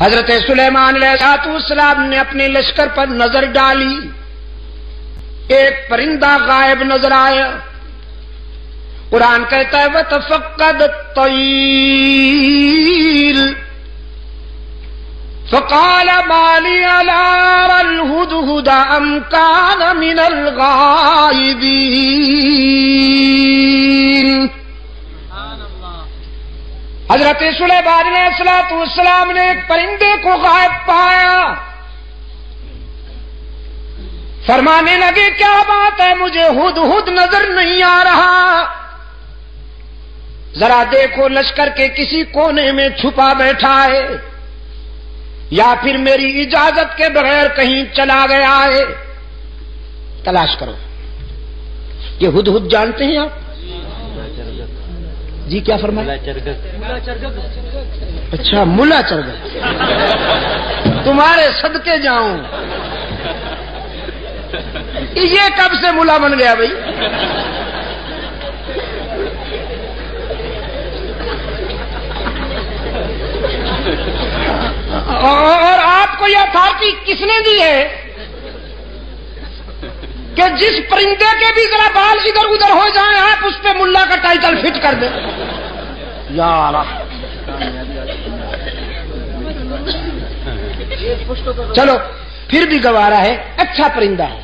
حضرت سلیمان علیہ السلام نے اپنے لشکر پر نظر ڈالی، ایک پرندہ غائب نظر آیا۔ قرآن کہتا ہے وَتَفَقَّدَ الطَّيْرَ فَقَالَ مَا لِيَ لَا أَرَى الْهُدْهُدَ أَمْ كَانَ مِنَ الْغَائِبِينَ۔ حضرت سلیمان علیہ السلام نے ایک پرندے کو غائب پایا، فرمانے لگے کیا بات ہے، مجھے ہدہد نظر نہیں آ رہا، ذرا دیکھو لشکر کے کسی کونے میں چھپا بیٹھا ہے یا پھر میری اجازت کے بغیر کہیں چلا گیا ہے، تلاش کرو۔ یہ ہدہد جانتے ہیں آپ؟ جی کیا فرمایا؟ اچھا ملا چرگت، تمہارے صدقے جاؤں، یہ کب سے ملا بن گیا بھائی؟ اور آپ کو یہ اتھارٹی کس نے دی ہے کہ جس پرندے کے بھی ذرا بال ادھر ادھر ہو جائیں آپ اس پہ ملا کا ٹائٹل فٹ کر دیں؟ یار چلو پھر بھی گوارا ہے، اچھا پرندہ ہے،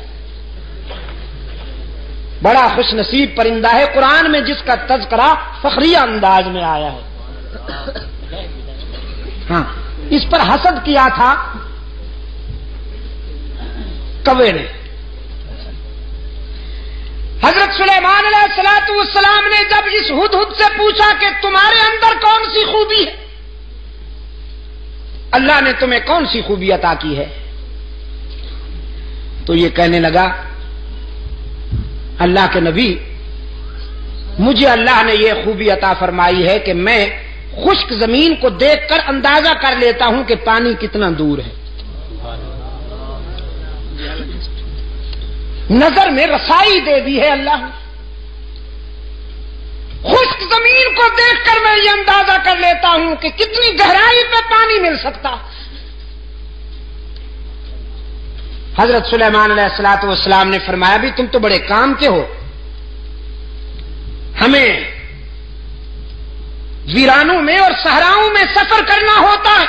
بڑا خوش نصیب پرندہ ہے، قرآن میں جس کا تذکرہ فخریہ انداز میں آیا ہے۔ ہاں اس پر حسد کیا تھا کوے نے۔ حضرت سلیمان علیہ السلام نے جب اس ہدہد سے پوچھا کہ تمہارے اندر کون سی خوبی ہے، اللہ نے تمہیں کون سی خوبی عطا کی ہے، تو یہ کہنے لگا اللہ کے نبی مجھے اللہ نے یہ خوبی عطا فرمائی ہے کہ میں خشک زمین کو دیکھ کر اندازہ کر لیتا ہوں کہ پانی کتنا دور ہے، نظر میں رسائی دے دی ہے اللہ نے، خشک زمین کو دیکھ کر میں یہ اندازہ کر لیتا ہوں کہ کتنی گہرائی پہ پانی مل سکتا۔ حضرت سلیمان علیہ السلام نے فرمایا بھی تم تو بڑے کام کے ہو، ہمیں ویرانوں میں اور صحراؤں میں سفر کرنا ہوتا ہے،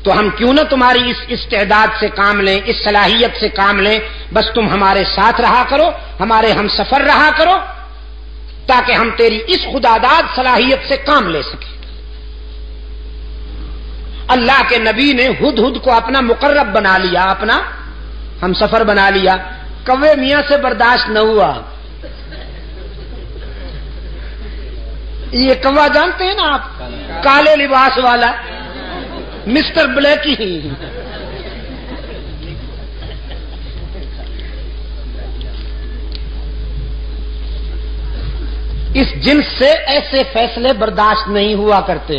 تو ہم کیوں نہ تمہاری اس استعداد سے کام لیں، اس صلاحیت سے کام لیں، بس تم ہمارے ساتھ رہا کرو، ہمارے ہم سفر رہا کرو، تاکہ ہم تیری اس خداداد صلاحیت سے کام لے سکیں۔ اللہ کے نبی نے ہدہد کو اپنا مقرب بنا لیا، اپنا ہم سفر بنا لیا، کوے میاں سے برداشت نہ ہوا۔ یہ کوا جانتے ہیں نا آپ، کالے لباس والا مسٹر بلیکی ہی، اس جنس سے ایسے فیصلے برداشت نہیں ہوا کرتے۔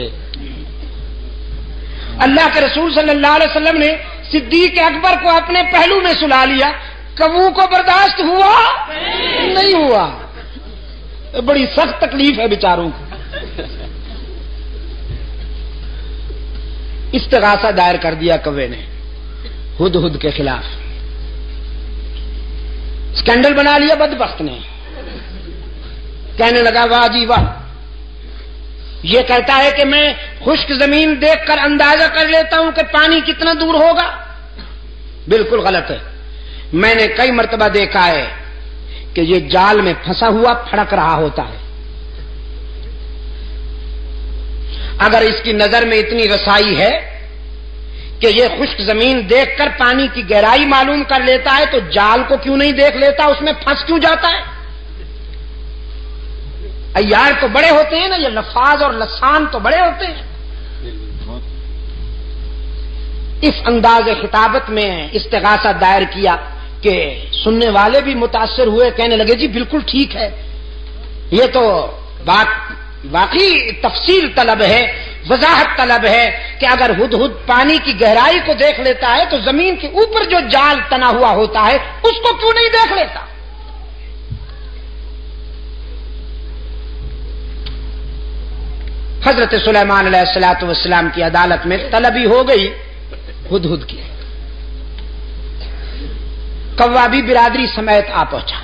اللہ کے رسول صلی اللہ علیہ وسلم نے صدیق اکبر کو اپنے پہلو میں سلا لیا، کبو کو برداشت ہوا نہیں ہوا، بڑی سخت تکلیف ہے بیچاروں کو۔ استغاثہ دائر کر دیا کوے نے ہدہد کے خلاف، اسکینڈل بنا لیا بدبخت نے، کہنے لگا واہ جی واہ، یہ کہتا ہے کہ میں خشک زمین دیکھ کر اندازہ کر لیتا ہوں کہ پانی کتنا دور ہوگا، بالکل غلط ہے۔ میں نے کئی مرتبہ دیکھا ہے کہ یہ جال میں پھنسا ہوا پھڑک رہا ہوتا ہے، اگر اس کی نظر میں اتنی رسائی ہے کہ یہ خشک زمین دیکھ کر پانی کی گہرائی معلوم کر لیتا ہے تو جال کو کیوں نہیں دیکھ لیتا، اس میں پھنس کیوں جاتا ہے؟ عیار تو بڑے ہوتے ہیں نا، یہ لفاظ اور لسان تو بڑے ہوتے ہیں۔ اس انداز خطابت میں استغاثہ دائر کیا کہ سننے والے بھی متاثر ہوئے، کہنے لگے جی بالکل ٹھیک ہے، یہ تو بات واقعی تفصیل طلب ہے، وضاحت طلب ہے کہ اگر ہدہد پانی کی گہرائی کو دیکھ لیتا ہے تو زمین کے اوپر جو جال تنا ہوا ہوتا ہے اس کو کیوں نہیں دیکھ لیتا؟ حضرت سلیمان علیہ الصلوۃ والسلام کی عدالت میں طلبی ہو گئی ہدہد کی. کوا بھی برادری سمیت آ پہنچا.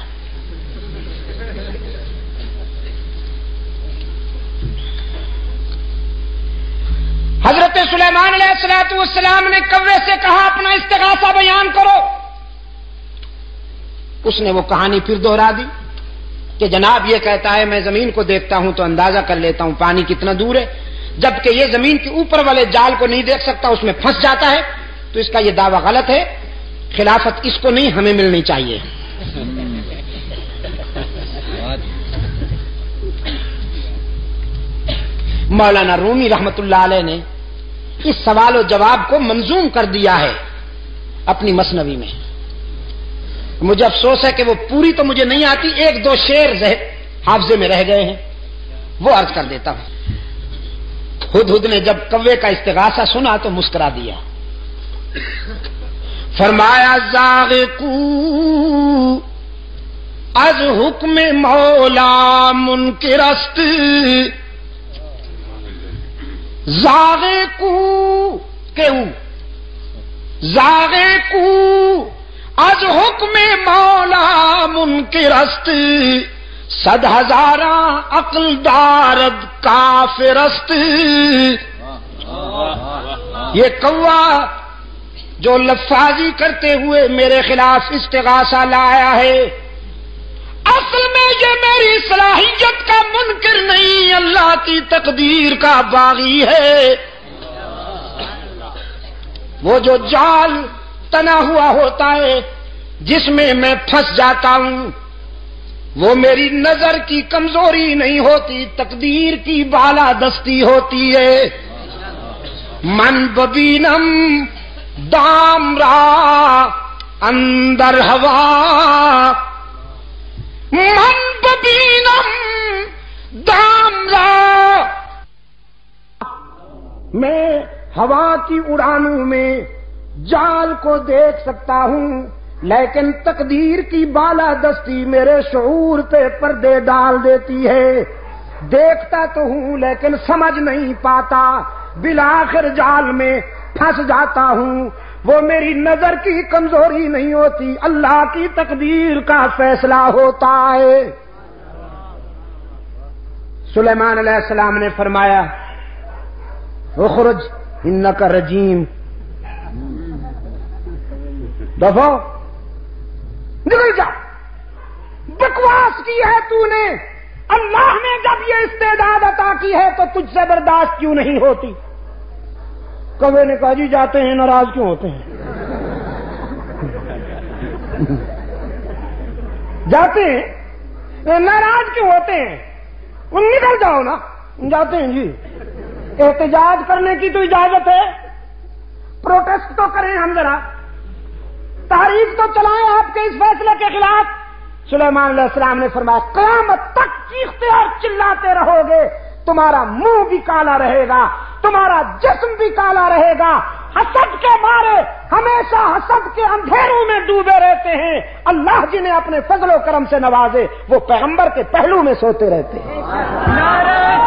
حضرت سلیمان علیہ الصلوۃ والسلام نے کوے سے کہا اپنا استغاثہ بیان کرو. اس نے وہ کہانی پھر دوہرا دی کہ جناب یہ کہتا ہے میں زمین کو دیکھتا ہوں تو اندازہ کر لیتا ہوں پانی کتنا دور ہے، جبکہ یہ زمین کے اوپر والے جال کو نہیں دیکھ سکتا، اس میں پھنس جاتا ہے، تو اس کا یہ دعویٰ غلط ہے، خلافت اس کو نہیں ہمیں ملنی چاہیے. مولانا رومی رحمت اللہ علیہ نے اس سوال و جواب کو منظوم کر دیا ہے اپنی مثنوی میں. مجھے افسوس ہے کہ وہ پوری تو مجھے نہیں آتی، ایک دو شعر حافظے میں رہ گئے ہیں، وہ عرض کر دیتا ہوں. ہدہد نے جب کوے کا استغاثہ سنا تو مسکرا دیا. فرمایا زاغقو از حکم مولا منکرست، زاغقو زاغقو از حکم مولا منکرست، 100,000 عقل دارد کافرست. یہ کوا جو لفاظی کرتے ہوئے میرے خلاف استغاثہ لایا ہے، اصل میں یہ میری صلاحیت کا منکر نہیں، اللہ کی تقدیر کا باغی ہے. وہ جو جال تنا ہوا ہوتا ہے جس میں میں پھنس جاتا ہوں، وہ میری نظر کی کمزوری نہیں ہوتی، تقدیر کی بالا دستی ہوتی ہے. من ببینم دام را اندر ہوا، من ببینم دام را، میں ہوا کی اڑانوں میں جال کو دیکھ سکتا ہوں، لیکن تقدیر کی بالا دستی میرے شعور پہ پردے ڈال دیتی ہے. دیکھتا تو ہوں لیکن سمجھ نہیں پاتا، بالآخر جال میں پھنس جاتا ہوں. وہ میری نظر کی کمزوری نہیں ہوتی، اللہ کی تقدیر کا فیصلہ ہوتا ہے. سلیمان علیہ السلام نے فرمایا اخرج انک رجیم، دفعہ نکل جا، بکواس کی ہے تو نے. اللہ نے جب یہ استعداد عطا کی ہے تو تجھ سے برداشت کیوں نہیں ہوتی؟ کوے نے کہا جی جاتے ہیں، ناراض کیوں ہوتے ہیں؟ جاتے ہیں ناراض کیوں ہوتے ہیں؟ نکل جاؤ نا. جاتے ہیں جی. احتجاج کرنے کی تو اجازت ہے، پروٹیسٹ تو کریں ہم ذرا، تحریک تو چلائیں آپ کے اس فیصلے کے خلاف. سلیمان علیہ السلام نے فرمایا قیامت تک چیختے اور چلاتے رہو گے، تمہارا منہ بھی کالا رہے گا، تمہارا جسم بھی کالا رہے گا. حسد کے مارے ہمیشہ حسد کے اندھیروں میں ڈوبے رہتے ہیں. اللہ جنہیں اپنے فضل و کرم سے نوازے وہ پیغمبر کے پہلو میں سوتے رہتے ہیں.